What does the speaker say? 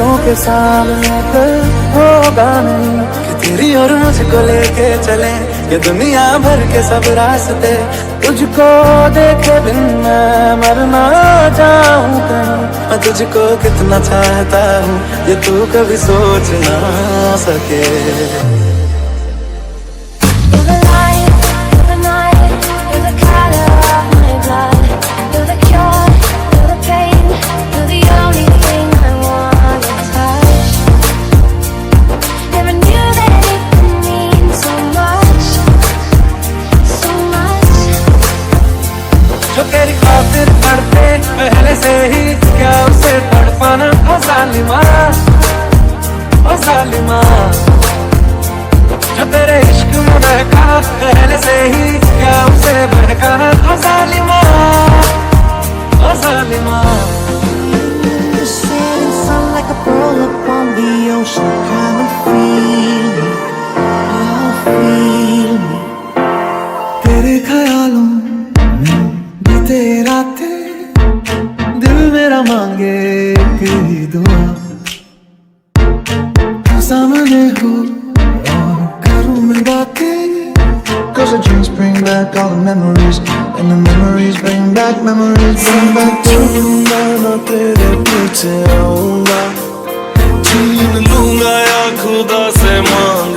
नजरों के सामने कल होगा नहीं कि तेरी और मुझको लेके चले ये दुनिया भर के सब रास्ते। तुझको देखे बिन मैं मर ना जाऊं कहीं, मैं तुझको कितना चाहता हूँ ये तू कभी सोच ना सके। जो तेरी खातिर पढ़ते पहले से ही क्या उसे तड़पाना ओ जालिमा, ओ जालिमा। जो तेरे इश्क में बहका पहले से ही क्या उसे बहकाना ओ जालिमा, ओ जालिमा। The setting sun like a pearl upon the ocean. Come and feel me, oh feel me. तेरे ख्यालों बीते रातें दिल मेरा मांगे एक ही दुआ, तू सामने हो और करूं मैं बातें। Cause the dreams bring back all the memories, and the memories bring back memories, bring back to you. मैं ना तेरे पीछे आऊंगा, छीन लूंगा या खुदा से मांग